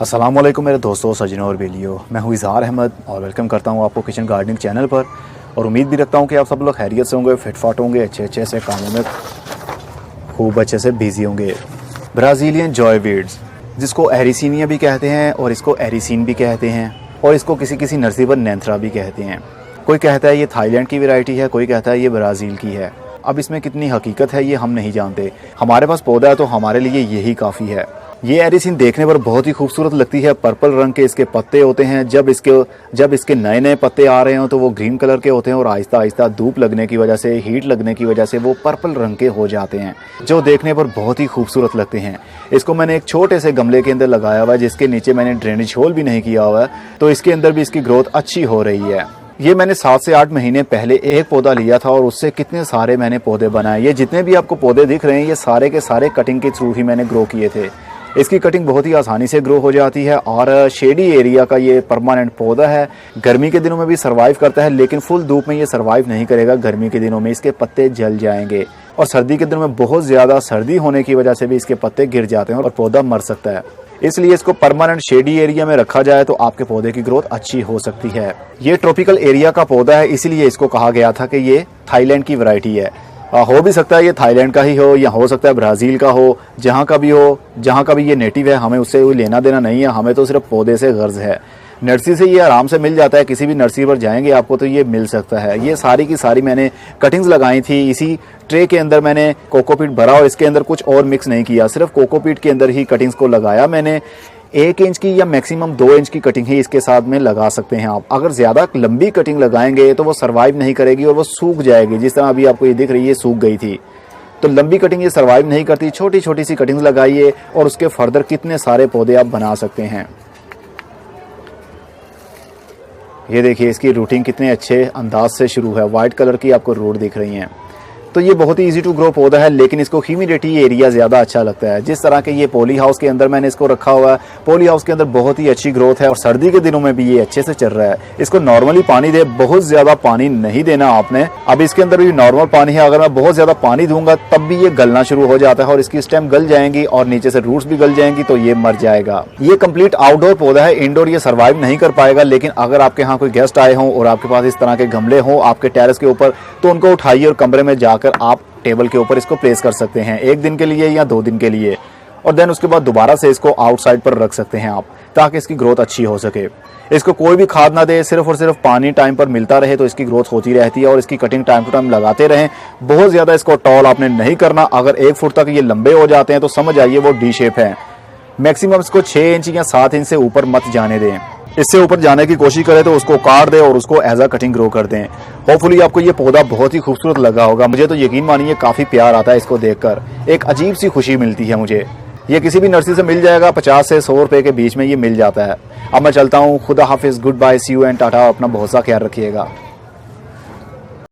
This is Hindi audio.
अस्सलाम वालेकुम मेरे दोस्तों, सजनों और बेलियों। मैं हूँ इज़हार अहमद और वेलकम करता हूँ आपको किचन गार्डनिंग चैनल पर। और उम्मीद भी रखता हूँ कि आप सब लोग खैरियत से होंगे, फिटफाट होंगे, अच्छे से कामों में खूब अच्छे से बिजी होंगे। ब्राज़ीलियन जॉय वीड्स, जिसको एरिसीनिया भी कहते हैं और इसको एरिसीन भी कहते हैं और इसको किसी किसी नर्सरी पर नैंथरा भी कहते हैं। कोई कहता है ये थाईलैंड की वैरायटी है, कोई कहता है ये ब्राज़ील की है। अब इसमें कितनी हकीकत है ये हम नहीं जानते। हमारे पास पौधा है तो हमारे लिए यही काफ़ी है। ये एरिसीन देखने पर बहुत ही खूबसूरत लगती है। पर्पल रंग के इसके पत्ते होते हैं। जब इसके नए नए पत्ते आ रहे हो तो वो ग्रीन कलर के होते हैं और आहिस्ता आहिस्ता धूप लगने की वजह से, हीट लगने की वजह से वो पर्पल रंग के हो जाते हैं, जो देखने पर बहुत ही खूबसूरत लगते हैं। इसको मैंने एक छोटे से गमले के अंदर लगाया हुआ है, जिसके नीचे मैंने ड्रेनेज होल भी नहीं किया हुआ है, तो इसके अंदर भी इसकी ग्रोथ अच्छी हो रही है। ये मैंने 7 से 8 महीने पहले एक पौधा लिया था और उससे कितने सारे मैंने पौधे बनाए। ये जितने भी आपको पौधे दिख रहे हैं ये सारे के सारे कटिंग के थ्रू ही मैंने ग्रो किए थे। इसकी कटिंग बहुत ही आसानी से ग्रो हो जाती है और शेडी एरिया का ये परमानेंट पौधा है। गर्मी के दिनों में भी सर्वाइव करता है, लेकिन फुल धूप में ये सर्वाइव नहीं करेगा। गर्मी के दिनों में इसके पत्ते जल जाएंगे और सर्दी के दिनों में बहुत ज़्यादा सर्दी होने की वजह से भी इसके पत्ते गिर जाते हैं और पौधा मर सकता है। इसलिए इसको परमानेंट शेडी एरिया में रखा जाए तो आपके पौधे की ग्रोथ अच्छी हो सकती है। ये ट्रॉपिकल एरिया का पौधा है, इसलिए इसको कहा गया था कि ये थाईलैंड की वैरायटी है। हो भी सकता है ये थाईलैंड का ही हो या हो सकता है ब्राज़ील का हो, जहाँ का भी हो, जहाँ का भी ये नेटिव है, हमें उससे कोई लेना देना नहीं है। हमें तो सिर्फ पौधे से गर्ज है। नर्सरी से ये आराम से मिल जाता है, किसी भी नर्सरी पर जाएंगे आपको तो ये मिल सकता है। ये सारी की सारी मैंने कटिंग्स लगाई थी। इसी ट्रे के अंदर मैंने कोकोपीट भरा और इसके अंदर कुछ और मिक्स नहीं किया, सिर्फ कोकोपीट के अंदर ही कटिंग्स को लगाया मैंने। 1 इंच की या मैक्सिमम 2 इंच की कटिंग ही इसके साथ में लगा सकते हैं आप। अगर ज़्यादा लंबी कटिंग लगाएंगे तो वो सर्वाइव नहीं करेगी और वो सूख जाएगी। जिस तरह अभी आपको ये दिख रही है, सूख गई थी, तो लंबी कटिंग ये सर्वाइव नहीं करती। छोटी छोटी सी कटिंग्स लगाइए और उसके फर्दर कितने सारे पौधे आप बना सकते हैं। ये देखिए इसकी रूटिंग कितने अच्छे अंदाज से शुरू है। वाइट कलर की आपको रूट दिख रही हैं। तो ये बहुत ही इजी टू ग्रो पौधा है, लेकिन इसको ह्यूमिडिटी एरिया ज़्यादा अच्छा लगता है। जिस तरह के ये पॉली हाउस के अंदर मैंने इसको रखा हुआ है, पॉली हाउस के अंदर बहुत ही अच्छी ग्रोथ है और सर्दी के दिनों में भी ये अच्छे से चल रहा है। इसको नॉर्मली पानी दे, बहुत ज़्यादा पानी नहीं देना आपने। अब इसके अंदर भी नॉर्मल पानी है, अगर मैं बहुत ज़्यादा पानी दूंगा तब भी ये गलना शुरू हो जाता है और इसकी स्टेम गल जाएंगी और नीचे से रूट्स भी गल जाएंगी, तो ये मर जाएगा। ये कंप्लीट आउटडोर पौधा है, इंडोर ये सर्वाइव नहीं कर पाएगा। लेकिन अगर आपके यहाँ कोई गेस्ट आए हों और आपके पास इस तरह के गमले हों आपके टेरेस के ऊपर, तो उनको उठाइए और कमरे में जाकर आप टेबल के ऊपर इसको प्लेस कर सकते हैं 1 दिन के लिए या 2 दिन के लिए, और देन उसके बाद दोबारा से इसको आउटसाइड पर रख सकते हैं आप, ताकि इसकी ग्रोथ अच्छी हो सके। इसको कोई भी खाद ना दे, सिर्फ और सिर्फ पानी टाइम पर मिलता रहे तो इसकी ग्रोथ होती रहती है। और इसकी कटिंग टाइम टू टाइम लगाते रहें। बहुत ज़्यादा इसको टॉल आपने नहीं करना। अगर 1 फुट तक ये लंबे हो जाते हैं तो समझ आइए वो डी शेप है। मैक्सिमम इसको 6 इंच या 7 इंच से ऊपर मत जाने दें। इससे ऊपर जाने की कोशिश करें तो उसको काट दें और उसको एज अ कटिंग ग्रो कर दें। होपफुली आपको ये पौधा बहुत ही खूबसूरत लगा होगा। मुझे तो यकीन मानिए काफ़ी प्यार आता है इसको देखकर, एक अजीब सी खुशी मिलती है मुझे। ये किसी भी नर्सरी से मिल जाएगा, 50 से 100 रुपए के बीच में ये मिल जाता है। अब मैं चलता हूँ, खुदा हाफिज़, good bye, see you and tata. अपना बहुत सा ख्याल रखिएगा।